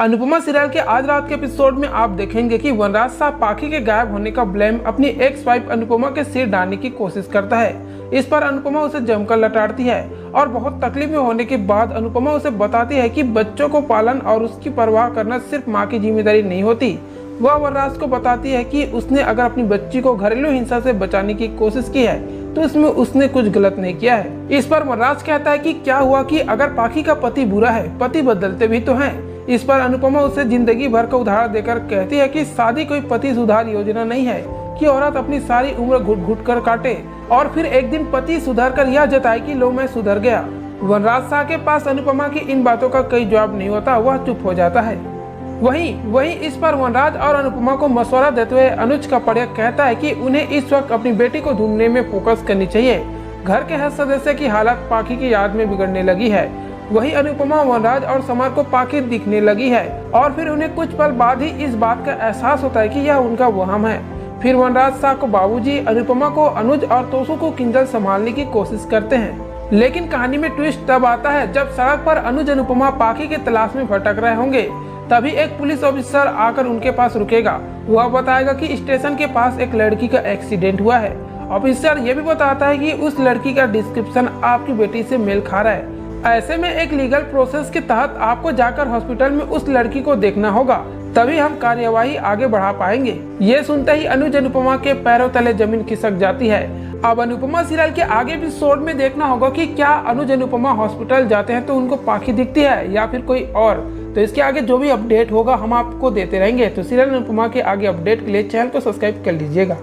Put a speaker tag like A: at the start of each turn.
A: Anupama serial के आज रात के एपिसोड में आप देखेंगे कि वनराज साहब पाखी के गायब होने का ब्लेम अपनी एक्स वाइफ अनुपमा के सिर डालने की कोशिश करता है। इस पर अनुपमा उसे जमकर लताड़ती है और बहुत तकलीफ में होने के बाद अनुपमा उसे बताती है कि बच्चों को पालन और उसकी परवाह करना सिर्फ माँ की जिम्मेदारी नहीं होती। वह वनराज को बताती है कि उसने अगर अपनी बच्ची को घरेलू हिंसा से बचाने की कोशिश की है तो इसमें उसने कुछ गलत नहीं किया है। इस पर वनराज कहता है कि क्या हुआ कि अगर पाखी का पति बुरा है, पति बदलते भी तो हैं। इस पर अनुपमा उसे जिंदगी भर का उदाहरण देकर कहती है कि शादी कोई पति सुधार योजना नहीं है कि औरत अपनी सारी उम्र घुट घुट कर काटे और फिर एक दिन पति सुधर कर यह जताए कि लो मैं सुधर गया। वनराज शाह के पास अनुपमा की इन बातों का कोई जवाब नहीं होता, वह चुप हो जाता है। वहीं इस पर वनराज और अनुपमा को मशवरा देते हुए अनुज कपड़िया कहता है कि उन्हें इस वक्त अपनी बेटी को ढूंढने में फोकस करनी चाहिए। घर के हर सदस्य की हालत पाखी की याद में बिगड़ने लगी है। वहीं अनुपमा, वनराज और समर को पाखी दिखने लगी है और फिर उन्हें कुछ पल बाद ही इस बात का एहसास होता है कि यह उनका वहम है। फिर वनराज शाह को बाबूजी, अनुपमा को अनुज और तोसू को किंजल संभालने की कोशिश करते हैं। लेकिन कहानी में ट्विस्ट तब आता है जब सड़क पर अनुज अनुपमा पाखी की तलाश में भटक रहे होंगे। तभी एक पुलिस ऑफिसर आकर उनके पास रुकेगा। वह बताएगा कि स्टेशन के पास एक लड़की का एक्सीडेंट हुआ है। ऑफिसर ये भी बताता है कि उस लड़की का डिस्क्रिप्शन आपकी बेटी से मेल खा रहा है। ऐसे में एक लीगल प्रोसेस के तहत आपको जाकर हॉस्पिटल में उस लड़की को देखना होगा, तभी हम कार्यवाही आगे बढ़ा पाएंगे। ये सुनते ही अनुज अनुपमा के पैरों तले जमीन खिसक जाती है। अब अनुपमा सीरियल के आगे एपिसोड में देखना होगा कि क्या अनुज अनुपमा हॉस्पिटल जाते हैं तो उनको पाखी दिखती है या फिर कोई और। तो इसके आगे जो भी अपडेट होगा हम आपको देते रहेंगे। तो सीरियल अनुपमा के आगे अपडेट के लिए चैनल को सब्सक्राइब कर लीजिएगा।